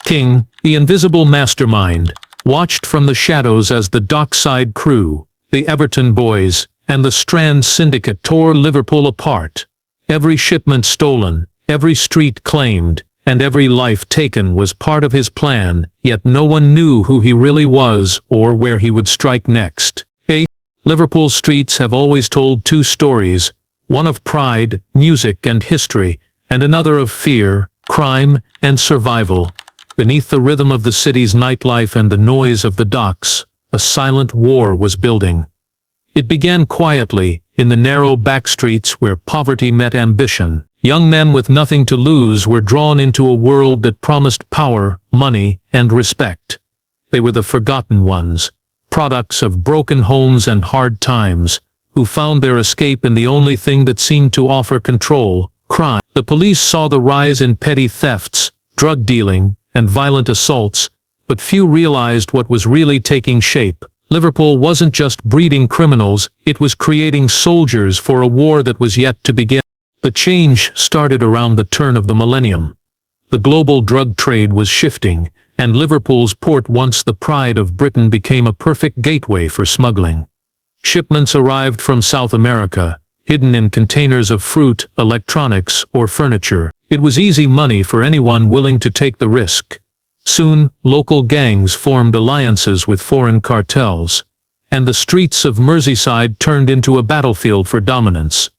King, the invisible mastermind, watched from the shadows as the Dockside Crew, the Everton Boys, and the Strand Syndicate tore Liverpool apart. Every shipment stolen, every street claimed, and every life taken was part of his plan, yet no one knew who he really was or where he would strike next. Liverpool streets have always told two stories, one of pride, music and history, and another of fear, crime, and survival. Beneath the rhythm of the city's nightlife and the noise of the docks, a silent war was building. It began quietly, in the narrow back streets where poverty met ambition. Young men with nothing to lose were drawn into a world that promised power, money, and respect. They were the forgotten ones, products of broken homes and hard times, who found their escape in the only thing that seemed to offer control, crime. The police saw the rise in petty thefts, drug dealing, and violent assaults, but few realized what was really taking shape. Liverpool wasn't just breeding criminals, it was creating soldiers for a war that was yet to begin. The change started around the turn of the millennium. The global drug trade was shifting, and Liverpool's port, once the pride of Britain, became a perfect gateway for smuggling. Shipments arrived from South America, hidden in containers of fruit, electronics, or furniture. It was easy money for anyone willing to take the risk. Soon, local gangs formed alliances with foreign cartels, and the streets of Merseyside turned into a battlefield for dominance.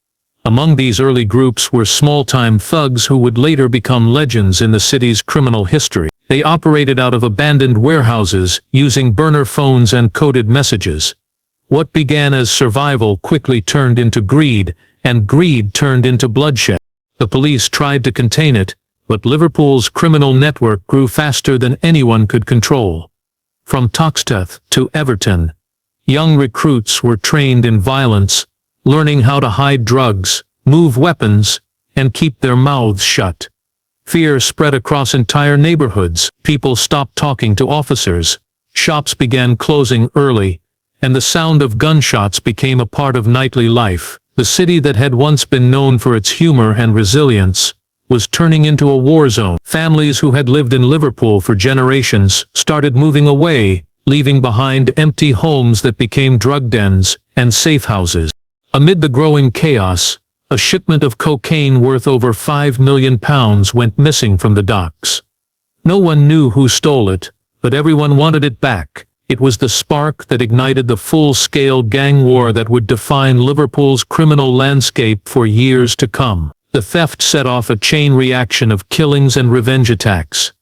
Among these early groups were small-time thugs who would later become legends in the city's criminal history. They operated out of abandoned warehouses, using burner phones and coded messages. What began as survival quickly turned into greed, and greed turned into bloodshed. The police tried to contain it, but Liverpool's criminal network grew faster than anyone could control. From Dockside to Everton, young recruits were trained in violence, learning how to hide drugs, move weapons, and keep their mouths shut. Fear spread across entire neighborhoods. People stopped talking to officers. Shops began closing early, and the sound of gunshots became a part of nightly life. The city that had once been known for its humor and resilience was turning into a war zone. Families who had lived in Liverpool for generations started moving away, leaving behind empty homes that became drug dens and safe houses. Amid the growing chaos, a shipment of cocaine worth over £5 million went missing from the docks. No one knew who stole it, but everyone wanted it back. It was the spark that ignited the full-scale gang war that would define Liverpool's criminal landscape for years to come. The theft set off a chain reaction of killings and revenge attacks.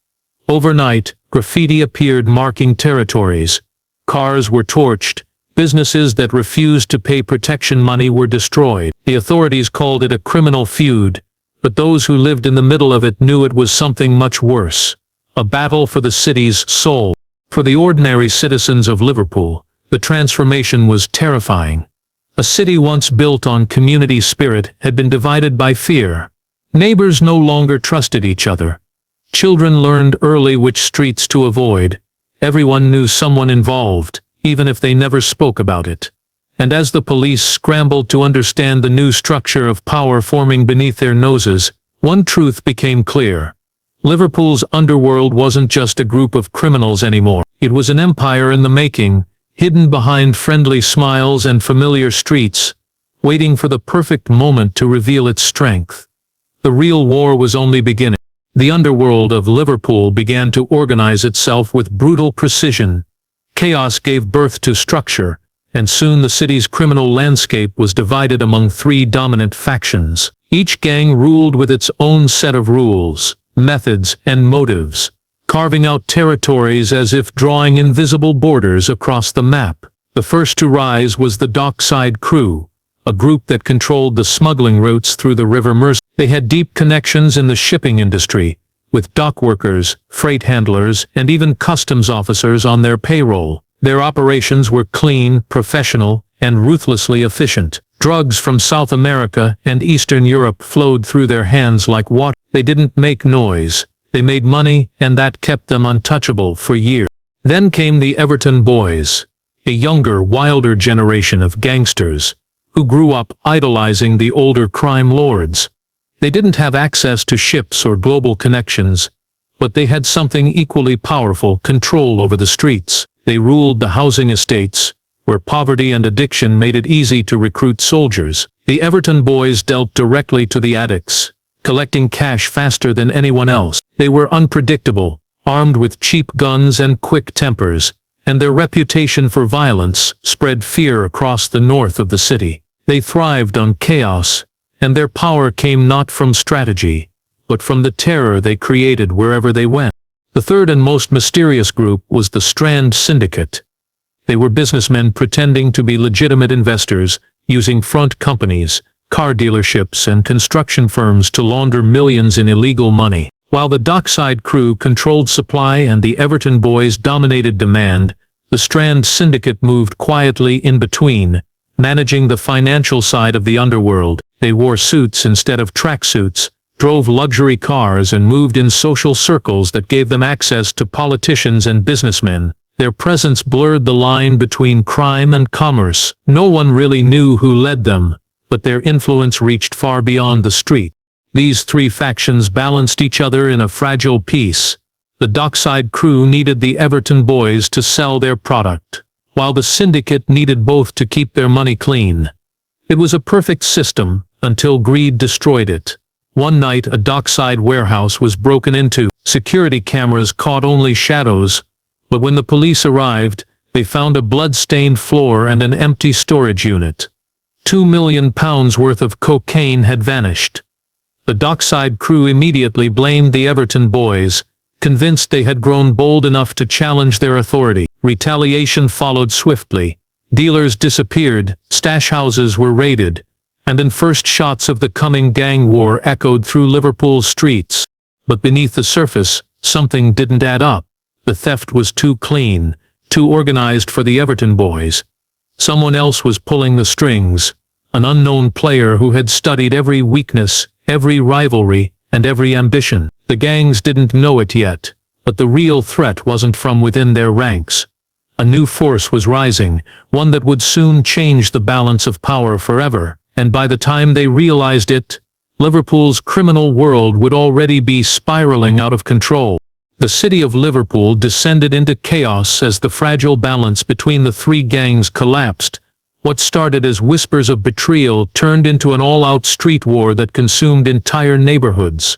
Overnight, graffiti appeared marking territories. Cars were torched. Businesses that refused to pay protection money were destroyed. The authorities called it a criminal feud, but those who lived in the middle of it knew it was something much worse. A battle for the city's soul. For the ordinary citizens of Liverpool, the transformation was terrifying. A city once built on community spirit had been divided by fear. Neighbors no longer trusted each other. Children learned early which streets to avoid. Everyone knew someone involved, even if they never spoke about it. And as the police scrambled to understand the new structure of power forming beneath their noses, one truth became clear. Liverpool's underworld wasn't just a group of criminals anymore. It was an empire in the making, hidden behind friendly smiles and familiar streets, waiting for the perfect moment to reveal its strength. The real war was only beginning. The underworld of Liverpool began to organize itself with brutal precision. Chaos gave birth to structure, and soon the city's criminal landscape was divided among three dominant factions. Each gang ruled with its own set of rules, methods, and motives, carving out territories as if drawing invisible borders across the map. The first to rise was the Dockside Crew, a group that controlled the smuggling routes through the River Mercer. They had deep connections in the shipping industry, with dock workers, freight handlers, and even customs officers on their payroll. Their operations were clean, professional, and ruthlessly efficient. Drugs from South America and Eastern Europe flowed through their hands like water. They didn't make noise. They made money, and that kept them untouchable for years. Then came the Everton Boys, a younger, wilder generation of gangsters, who grew up idolizing the older crime lords. They didn't have access to ships or global connections, But they had something equally powerful: control over the streets. They ruled the housing estates, where poverty and addiction made it easy to recruit soldiers. The Everton Boys dealt directly to the addicts, collecting cash faster than anyone else. They were unpredictable, armed with cheap guns and quick tempers, and their reputation for violence spread fear across the north of the city. They thrived on chaos, and their power came not from strategy, but from the terror they created wherever they went. The third and most mysterious group was the Strand Syndicate. They were businessmen pretending to be legitimate investors, using front companies, car dealerships, and construction firms to launder millions in illegal money. While the Dockside Crew controlled supply and the Everton Boys dominated demand, the Strand Syndicate moved quietly in between, managing the financial side of the underworld. They wore suits instead of tracksuits, drove luxury cars, and moved in social circles that gave them access to politicians and businessmen. Their presence blurred the line between crime and commerce. No one really knew who led them, but their influence reached far beyond the street. These three factions balanced each other in a fragile peace. The Dockside Crew needed the Everton Boys to sell their product, while the Syndicate needed both to keep their money clean. It was a perfect system, until greed destroyed it. One night a dockside warehouse was broken into. Security cameras caught only shadows, but when the police arrived, they found a blood-stained floor and an empty storage unit. £2 million worth of cocaine had vanished. The Dockside Crew immediately blamed the Everton Boys, convinced they had grown bold enough to challenge their authority. Retaliation followed swiftly. Dealers disappeared, stash houses were raided, and then first shots of the coming gang war echoed through Liverpool's streets. But beneath the surface, something didn't add up. The theft was too clean, too organized for the Everton Boys. Someone else was pulling the strings, an unknown player who had studied every weakness, every rivalry, and every ambition. The gangs didn't know it yet, but the real threat wasn't from within their ranks. A new force was rising, one that would soon change the balance of power forever, and by the time they realized it, Liverpool's criminal world would already be spiraling out of control. The city of Liverpool descended into chaos as the fragile balance between the three gangs collapsed. What started as whispers of betrayal turned into an all-out street war that consumed entire neighborhoods.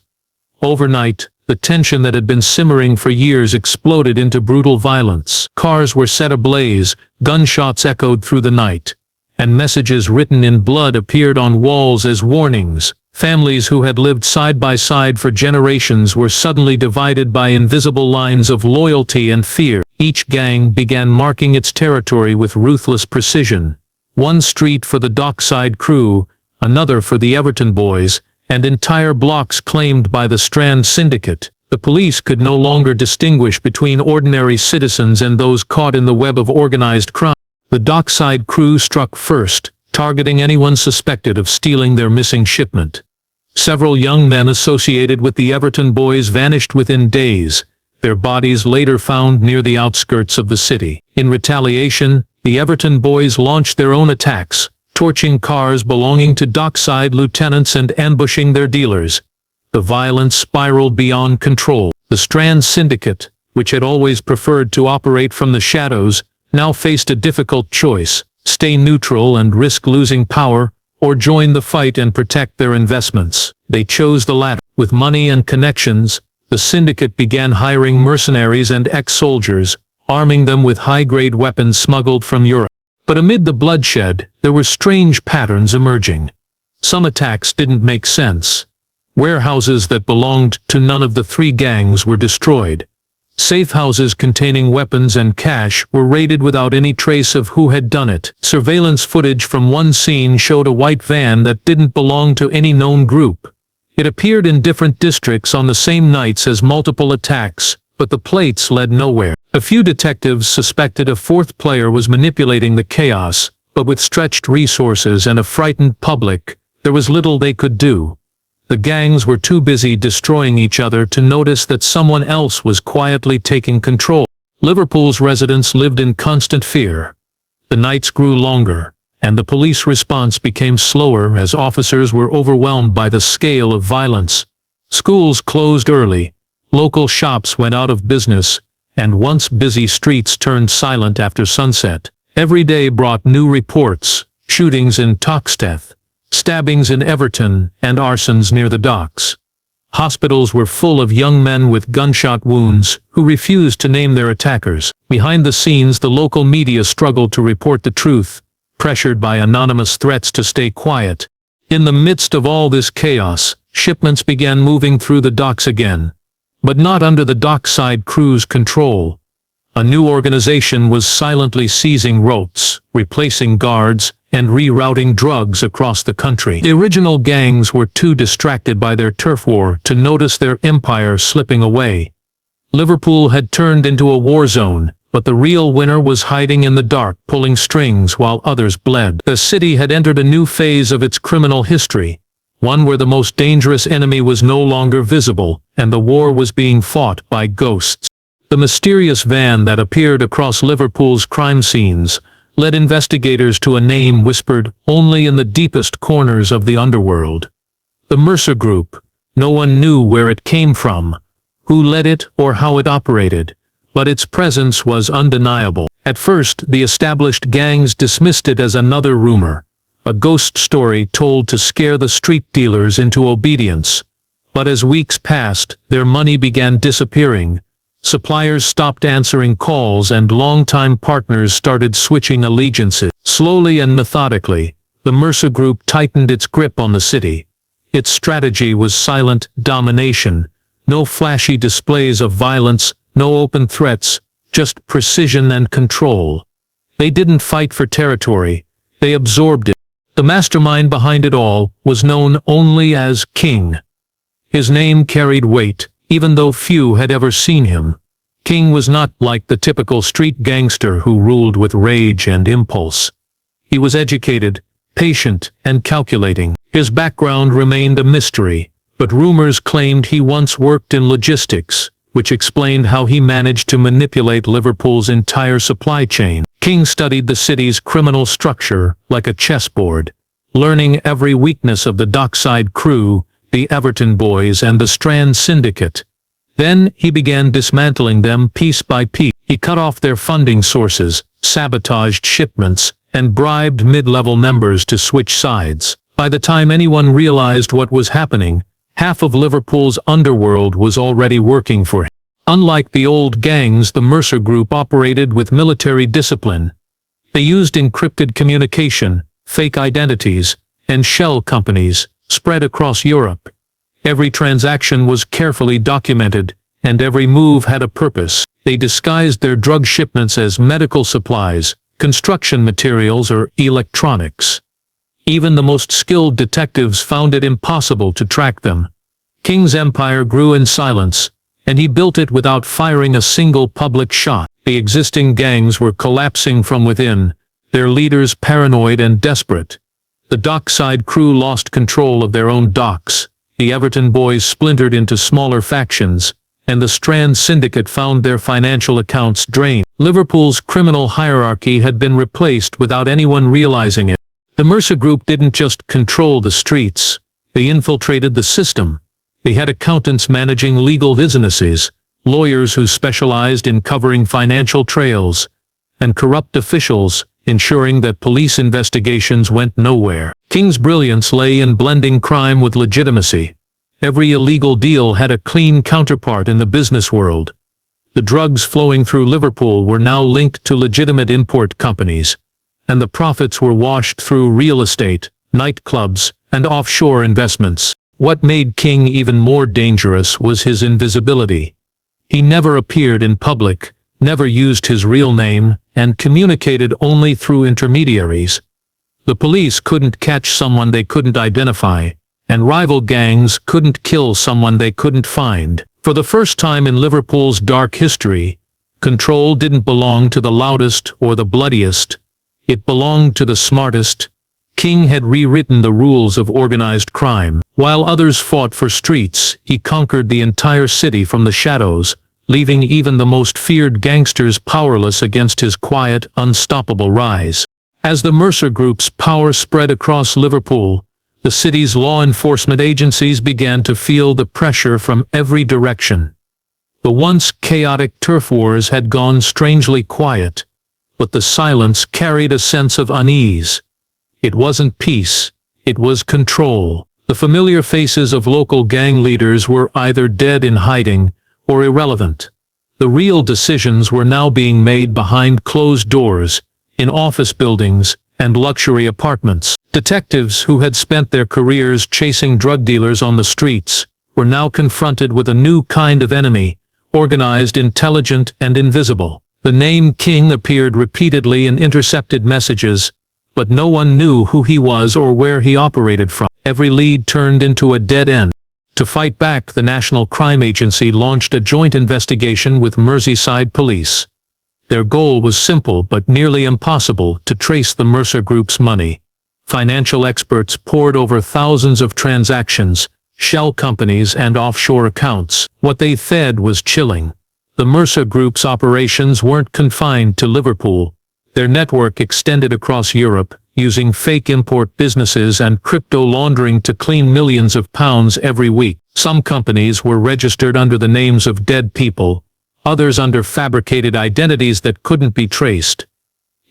Overnight, the tension that had been simmering for years exploded into brutal violence. Cars were set ablaze, gunshots echoed through the night, and messages written in blood appeared on walls as warnings. Families who had lived side by side for generations were suddenly divided by invisible lines of loyalty and fear. Each gang began marking its territory with ruthless precision. One street for the Dockside Crew, another for the Everton Boys, and entire blocks claimed by the Strand Syndicate. The police could no longer distinguish between ordinary citizens and those caught in the web of organized crime. The Dockside Crew struck first, targeting anyone suspected of stealing their missing shipment. Several young men associated with the Everton Boys vanished within days, their bodies later found near the outskirts of the city. In retaliation, the Everton Boys launched their own attacks, torching cars belonging to dockside lieutenants and ambushing their dealers. The violence spiraled beyond control. The Strand Syndicate, which had always preferred to operate from the shadows, now faced a difficult choice: stay neutral and risk losing power, or join the fight and protect their investments. They chose the latter. With money and connections, the syndicate began hiring mercenaries and ex-soldiers, arming them with high-grade weapons smuggled from Europe. But amid the bloodshed, there were strange patterns emerging. Some attacks didn't make sense. Warehouses that belonged to none of the three gangs were destroyed. Safe houses containing weapons and cash were raided without any trace of who had done it. Surveillance footage from one scene showed a white van that didn't belong to any known group. It appeared in different districts on the same nights as multiple attacks, but the plates led nowhere. A few detectives suspected a fourth player was manipulating the chaos, but with stretched resources and a frightened public, there was little they could do. The gangs were too busy destroying each other to notice that someone else was quietly taking control. Liverpool's residents lived in constant fear. The nights grew longer, and the police response became slower as officers were overwhelmed by the scale of violence. Schools closed early, Local shops went out of business, and once busy streets turned silent after sunset. Every day brought new reports: shootings in Toxteth, stabbings in Everton, and arsons near the docks. Hospitals were full of young men with gunshot wounds who refused to name their attackers. Behind the scenes, the local media struggled to report the truth, pressured by anonymous threats to stay quiet. In the midst of all this chaos, shipments began moving through the docks again. But not under the Dockside Crew's control. A new organization was silently seizing routes, replacing guards, and rerouting drugs across the country. The original gangs were too distracted by their turf war to notice their empire slipping away. Liverpool had turned into a war zone, but the real winner was hiding in the dark, pulling strings while others bled. The city had entered a new phase of its criminal history, one where the most dangerous enemy was no longer visible, and the war was being fought by ghosts. The mysterious van that appeared across Liverpool's crime scenes led investigators to a name whispered only in the deepest corners of the underworld. The Mercer Group. No one knew where it came from, who led it, or how it operated, but its presence was undeniable. At first, the established gangs dismissed it as another rumor, a ghost story told to scare the street dealers into obedience. But as weeks passed, their money began disappearing. Suppliers stopped answering calls and longtime partners started switching allegiances. Slowly and methodically, the Mercer Group tightened its grip on the city. Its strategy was silent domination. No flashy displays of violence, no open threats, just precision and control. They didn't fight for territory, they absorbed it. The mastermind behind it all was known only as King. His name carried weight, even though few had ever seen him. King was not like the typical street gangster who ruled with rage and impulse. He was educated, patient, and calculating. His background remained a mystery, but rumors claimed he once worked in logistics, which explained how he managed to manipulate Liverpool's entire supply chain. King studied the city's criminal structure like a chessboard, learning every weakness of the Dockside Crew, the Everton Boys, and the Strand Syndicate. Then he began dismantling them piece by piece. He cut off their funding sources, sabotaged shipments, and bribed mid-level members to switch sides. By the time anyone realized what was happening, half of Liverpool's underworld was already working for him. Unlike the old gangs, the Mercer Group operated with military discipline. They used encrypted communication, fake identities, and shell companies spread across Europe. Every transaction was carefully documented, and every move had a purpose. They disguised their drug shipments as medical supplies, construction materials, or electronics. Even the most skilled detectives found it impossible to track them. King's empire grew in silence, and he built it without firing a single public shot. The existing gangs were collapsing from within, their leaders paranoid and desperate. The Dockside Crew lost control of their own docks, the Everton Boys splintered into smaller factions, and the Strand Syndicate found their financial accounts drained. Liverpool's criminal hierarchy had been replaced without anyone realizing it. The Mercer Group didn't just control the streets, they infiltrated the system. They had accountants managing legal businesses, lawyers who specialized in covering financial trails, and corrupt officials ensuring that police investigations went nowhere. King's brilliance lay in blending crime with legitimacy. Every illegal deal had a clean counterpart in the business world. The drugs flowing through Liverpool were now linked to legitimate import companies, and the profits were washed through real estate, nightclubs, and offshore investments. What made King even more dangerous was his invisibility. He never appeared in public, never used his real name, and communicated only through intermediaries. The police couldn't catch someone they couldn't identify, and rival gangs couldn't kill someone they couldn't find. For the first time in Liverpool's dark history, control didn't belong to the loudest or the bloodiest. It belonged to the smartest. King had rewritten the rules of organized crime. While others fought for streets, he conquered the entire city from the shadows, leaving even the most feared gangsters powerless against his quiet, unstoppable rise. As the Mercer Group's power spread across Liverpool, the city's law enforcement agencies began to feel the pressure from every direction. The once chaotic turf wars had gone strangely quiet, but the silence carried a sense of unease. It wasn't peace, it was control. The familiar faces of local gang leaders were either dead in hiding or irrelevant. The real decisions were now being made behind closed doors, in office buildings and luxury apartments. Detectives who had spent their careers chasing drug dealers on the streets were now confronted with a new kind of enemy, organized, intelligent, and invisible. The name King appeared repeatedly in intercepted messages, but no one knew who he was or where he operated from. Every lead turned into a dead end. To fight back, the National Crime Agency launched a joint investigation with Merseyside police. Their goal was simple but nearly impossible: to trace the Mercer Group's money. Financial experts pored over thousands of transactions, shell companies and offshore accounts. What they fed was chilling. The Mercer Group's operations weren't confined to Liverpool. Their network extended across Europe, using fake import businesses and crypto laundering to clean millions of pounds every week. Some companies were registered under the names of dead people, others under fabricated identities that couldn't be traced.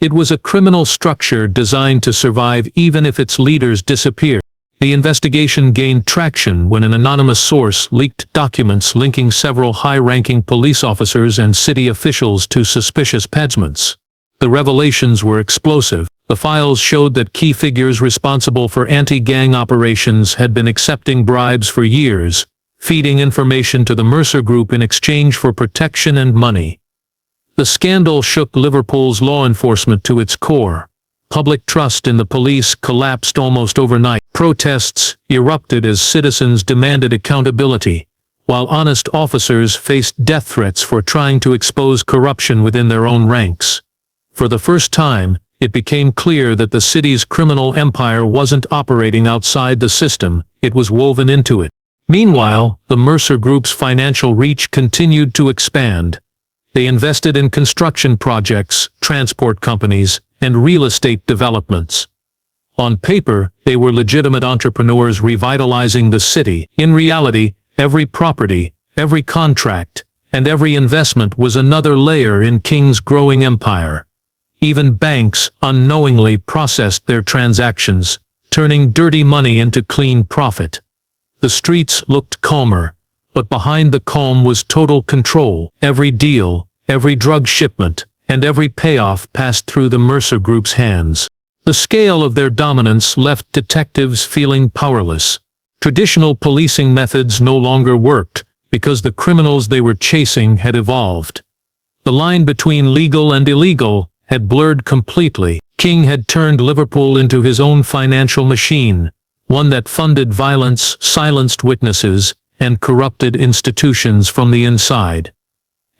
It was a criminal structure designed to survive even if its leaders disappeared. The investigation gained traction when an anonymous source leaked documents linking several high-ranking police officers and city officials to suspicious payments. The revelations were explosive. The files showed that key figures responsible for anti-gang operations had been accepting bribes for years, feeding information to the Mercer Group in exchange for protection and money. The scandal shook Liverpool's law enforcement to its core. Public trust in the police collapsed almost overnight. Protests erupted as citizens demanded accountability, while honest officers faced death threats for trying to expose corruption within their own ranks. For the first time, it became clear that the city's criminal empire wasn't operating outside the system, it was woven into it. Meanwhile, the Mercer Group's financial reach continued to expand. They invested in construction projects, transport companies, and real estate developments. On paper, they were legitimate entrepreneurs revitalizing the city. In reality, every property, every contract, and every investment was another layer in King's growing empire. Even banks unknowingly processed their transactions, turning dirty money into clean profit. The streets looked calmer, but behind the calm was total control. Every deal, every drug shipment, and every payoff passed through the Mercer Group's hands. The scale of their dominance left detectives feeling powerless. Traditional policing methods no longer worked, because the criminals they were chasing had evolved. The line between legal and illegal had blurred completely. King had turned Liverpool into his own financial machine, one that funded violence, silenced witnesses, and corrupted institutions from the inside.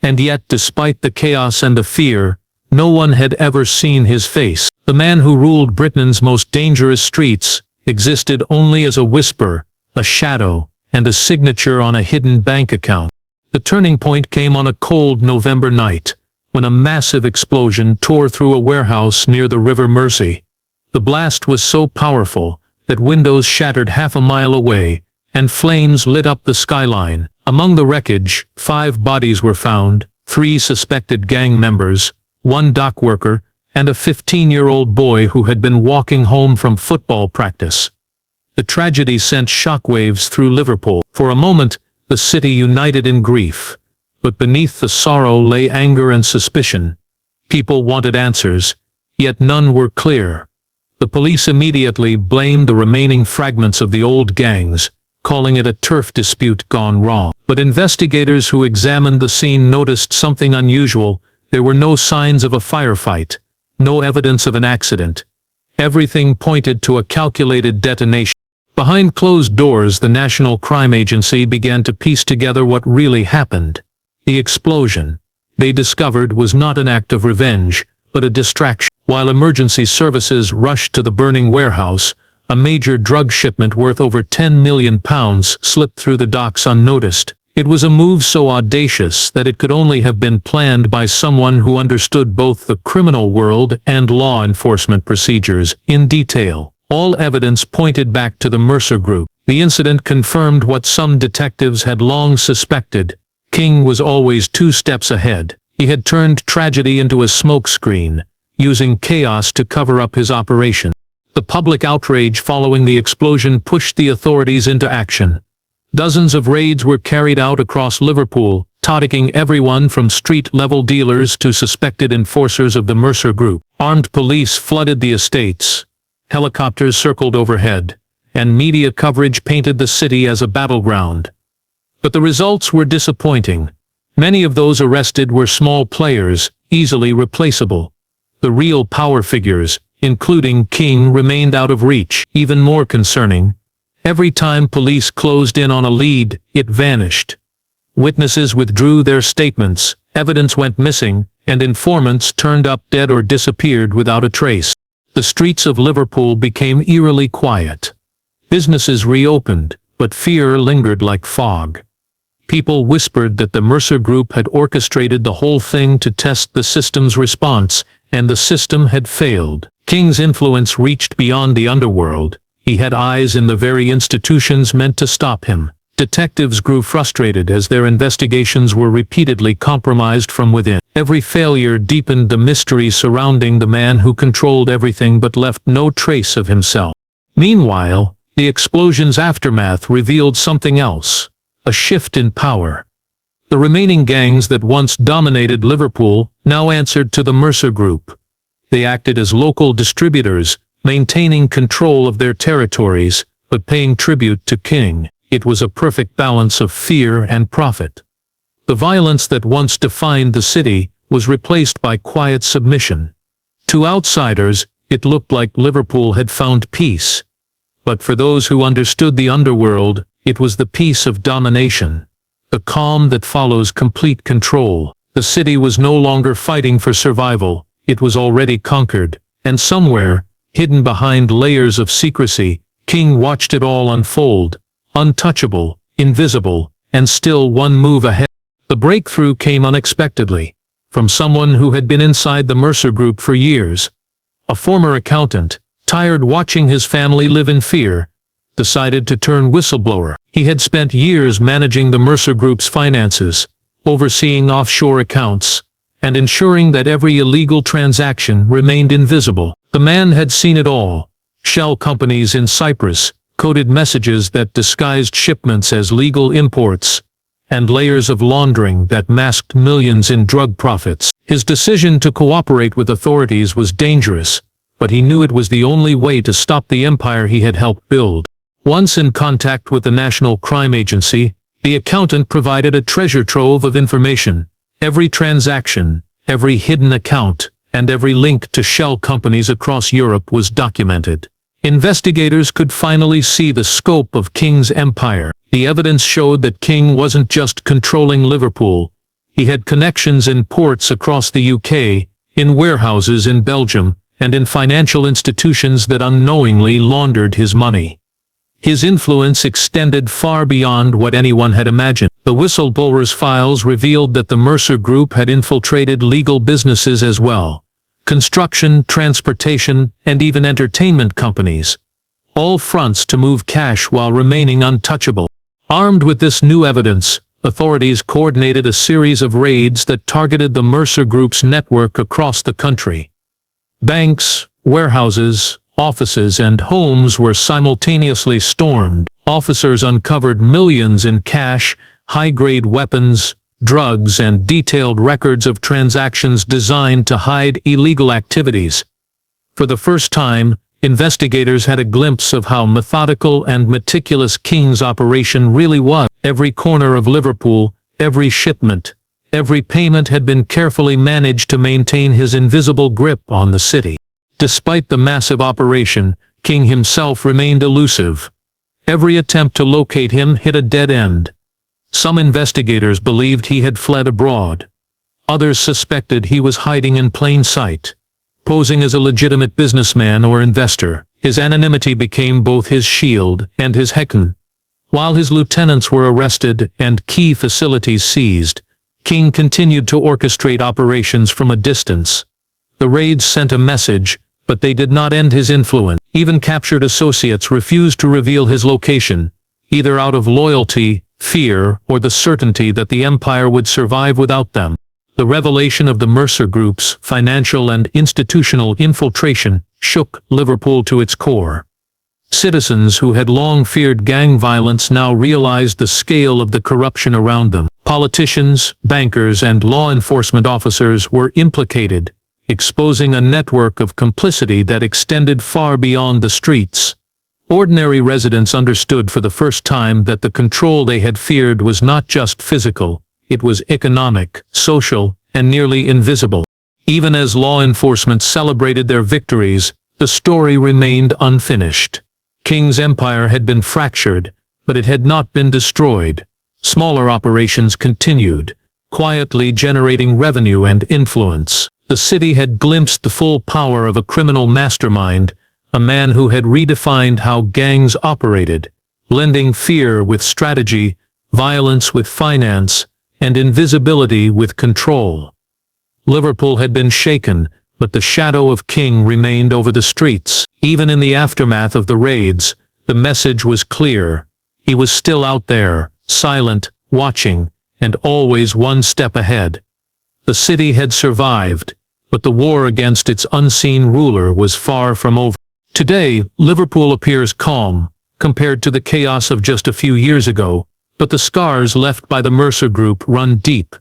And yet, despite the chaos and the fear, no one had ever seen his face. The man who ruled Britain's most dangerous streets existed only as a whisper, a shadow, and a signature on a hidden bank account. The turning point came on a cold November night, when a massive explosion tore through a warehouse near the River Mersey. The blast was so powerful that windows shattered half a mile away, and flames lit up the skyline. Among the wreckage, 5 bodies were found, 3 suspected gang members, 1 dock worker, and a 15-year-old boy who had been walking home from football practice. The tragedy sent shockwaves through Liverpool. For a moment, the city united in grief. But beneath the sorrow lay anger and suspicion. People wanted answers, yet none were clear. The police immediately blamed the remaining fragments of the old gangs, calling it a turf dispute gone wrong. But investigators who examined the scene noticed something unusual. There were no signs of a firefight, no evidence of an accident. Everything pointed to a calculated detonation. Behind closed doors, the National Crime Agency began to piece together what really happened. The explosion, they discovered, was not an act of revenge, but a distraction. While emergency services rushed to the burning warehouse, a major drug shipment worth over £10 million slipped through the docks unnoticed. It was a move so audacious that it could only have been planned by someone who understood both the criminal world and law enforcement procedures in detail. All evidence pointed back to the Mercer Group. The incident confirmed what some detectives had long suspected. King was always 2 steps ahead. He had turned tragedy into a smokescreen, using chaos to cover up his operation. The public outrage following the explosion pushed the authorities into action. Dozens of raids were carried out across Liverpool, targeting everyone from street-level dealers to suspected enforcers of the Mercer Group. Armed police flooded the estates. Helicopters circled overhead, and media coverage painted the city as a battleground. But the results were disappointing. Many of those arrested were small players, easily replaceable. The real power figures, including King, remained out of reach. Even more concerning, every time police closed in on a lead, it vanished. Witnesses withdrew their statements, evidence went missing, and informants turned up dead or disappeared without a trace. The streets of Liverpool became eerily quiet. Businesses reopened, but fear lingered like fog. People whispered that the Mercer Group had orchestrated the whole thing to test the system's response, and the system had failed. King's influence reached beyond the underworld. He had eyes in the very institutions meant to stop him. Detectives grew frustrated as their investigations were repeatedly compromised from within. Every failure deepened the mystery surrounding the man who controlled everything but left no trace of himself. Meanwhile, the explosion's aftermath revealed something else: a shift in power. The remaining gangs that once dominated Liverpool now answered to the Mercer Group. They acted as local distributors, maintaining control of their territories, but paying tribute to King. It was a perfect balance of fear and profit. The violence that once defined the city was replaced by quiet submission. To outsiders, it looked like Liverpool had found peace. But for those who understood the underworld, it was the peace of domination, the calm that follows complete control. The city was no longer fighting for survival, it was already conquered, and somewhere, hidden behind layers of secrecy, King watched it all unfold, untouchable, invisible, and still one move ahead. The breakthrough came unexpectedly, from someone who had been inside the Mercer Group for years. A former accountant, tired watching his family live in fear, decided to turn whistleblower. He had spent years managing the Mercer Group's finances, overseeing offshore accounts, and ensuring that every illegal transaction remained invisible. The man had seen it all: shell companies in Cyprus, coded messages that disguised shipments as legal imports, and layers of laundering that masked millions in drug profits. His decision to cooperate with authorities was dangerous, but he knew it was the only way to stop the empire he had helped build. Once in contact with the National Crime Agency, the accountant provided a treasure trove of information. Every transaction, every hidden account, and every link to shell companies across Europe was documented. Investigators could finally see the scope of King's empire. The evidence showed that King wasn't just controlling Liverpool. He had connections in ports across the UK, in warehouses in Belgium, and in financial institutions that unknowingly laundered his money. His influence extended far beyond what anyone had imagined. The whistleblower's files revealed that the Mercer Group had infiltrated legal businesses as well: construction, transportation, and even entertainment companies. All fronts to move cash while remaining untouchable. Armed with this new evidence, authorities coordinated a series of raids that targeted the Mercer Group's network across the country. Banks, warehouses, offices, and homes were simultaneously stormed. Officers uncovered millions in cash, high-grade weapons, drugs, and detailed records of transactions designed to hide illegal activities. For the first time, investigators had a glimpse of how methodical and meticulous King's operation really was. Every corner of Liverpool, every shipment, every payment had been carefully managed to maintain his invisible grip on the city. Despite the massive operation, King himself remained elusive. Every attempt to locate him hit a dead end. Some investigators believed he had fled abroad. Others suspected he was hiding in plain sight, posing as a legitimate businessman or investor. His anonymity became both his shield and his weapon. While his lieutenants were arrested and key facilities seized, King continued to orchestrate operations from a distance. The raids sent a message, but they did not end his influence. Even captured associates refused to reveal his location, either out of loyalty, fear, or the certainty that the empire would survive without them. The revelation of the Mercer Group's financial and institutional infiltration shook Liverpool to its core. Citizens who had long feared gang violence now realized the scale of the corruption around them. Politicians, bankers, and law enforcement officers were implicated, exposing a network of complicity that extended far beyond the streets. Ordinary residents understood for the first time that the control they had feared was not just physical, it was economic, social, and nearly invisible. Even as law enforcement celebrated their victories, the story remained unfinished. King's empire had been fractured, but it had not been destroyed. Smaller operations continued, quietly generating revenue and influence. The city had glimpsed the full power of a criminal mastermind, a man who had redefined how gangs operated, blending fear with strategy, violence with finance, and invisibility with control. Liverpool had been shaken, but the shadow of King remained over the streets. Even in the aftermath of the raids, the message was clear. He was still out there, silent, watching, and always one step ahead. The city had survived, but the war against its unseen ruler was far from over. Today, Liverpool appears calm, compared to the chaos of just a few years ago, but the scars left by the Mercer Group run deep.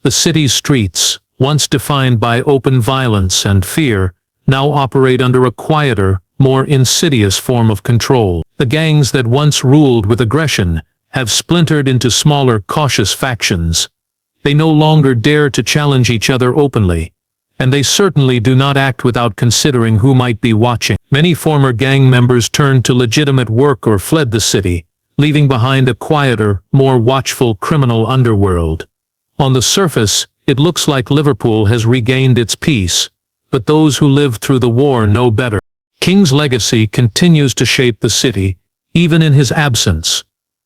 The city's streets, once defined by open violence and fear, now operate under a quieter, more insidious form of control. The gangs that once ruled with aggression have splintered into smaller, cautious factions. They no longer dare to challenge each other openly, and they certainly do not act without considering who might be watching. Many former gang members turned to legitimate work or fled the city, leaving behind a quieter, more watchful criminal underworld. On the surface, it looks like Liverpool has regained its peace, but those who lived through the war know better. King's legacy continues to shape the city, even in his absence.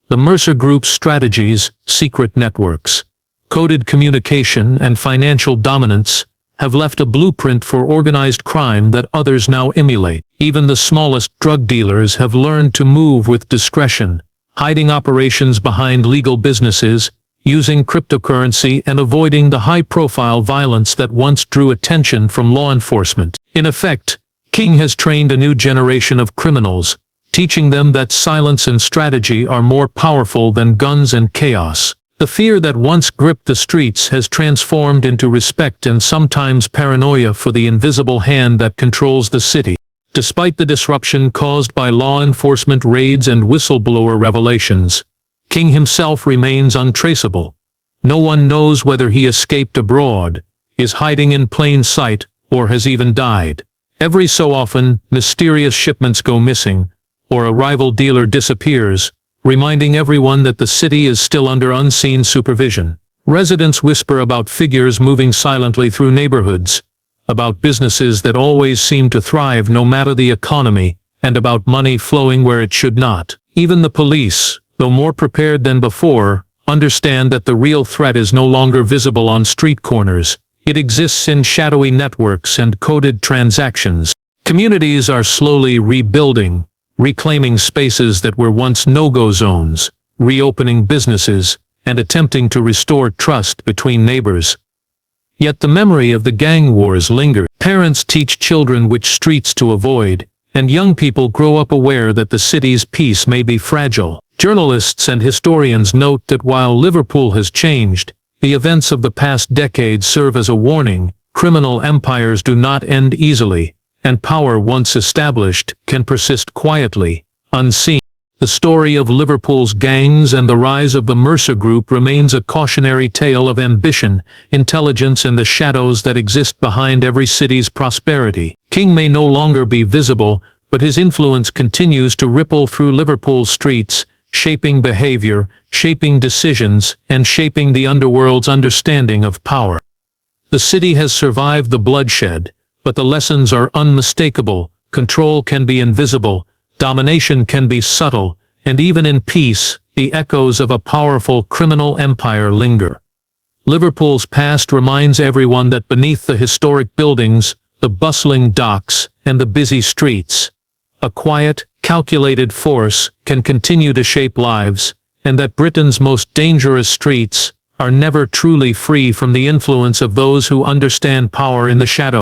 The Mercer Group's strategies, secret networks, coded communication, and financial dominance have left a blueprint for organized crime that others now emulate. Even the smallest drug dealers have learned to move with discretion, hiding operations behind legal businesses, using cryptocurrency, and avoiding the high-profile violence that once drew attention from law enforcement. In effect, King has trained a new generation of criminals, teaching them that silence and strategy are more powerful than guns and chaos. The fear that once gripped the streets has transformed into respect and sometimes paranoia for the invisible hand that controls the city. Despite the disruption caused by law enforcement raids and whistleblower revelations, King himself remains untraceable. No one knows whether he escaped abroad, is hiding in plain sight, or has even died. Every so often, mysterious shipments go missing, or a rival dealer disappears, reminding everyone that the city is still under unseen supervision. Residents whisper about figures moving silently through neighborhoods, about businesses that always seem to thrive no matter the economy, and about money flowing where it should not. Even the police, though more prepared than before, understand that the real threat is no longer visible on street corners. It exists in shadowy networks and coded transactions. Communities are slowly rebuilding, reclaiming spaces that were once no-go zones, reopening businesses, and attempting to restore trust between neighbors. Yet the memory of the gang wars lingers. Parents teach children which streets to avoid, and young people grow up aware that the city's peace may be fragile. Journalists and historians note that while Liverpool has changed, the events of the past decade serve as a warning. Criminal empires do not end easily, and power once established can persist quietly, unseen. The story of Liverpool's gangs and the rise of the Mercer Group remains a cautionary tale of ambition, intelligence, and the shadows that exist behind every city's prosperity. King may no longer be visible, but his influence continues to ripple through Liverpool's streets, shaping behavior, shaping decisions, and shaping the underworld's understanding of power. The city has survived the bloodshed, but the lessons are unmistakable. Control can be invisible, domination can be subtle, and even in peace, the echoes of a powerful criminal empire linger. Liverpool's past reminds everyone that beneath the historic buildings, the bustling docks, and the busy streets, a quiet, calculated force can continue to shape lives, and that Britain's most dangerous streets are never truly free from the influence of those who understand power in the shadows.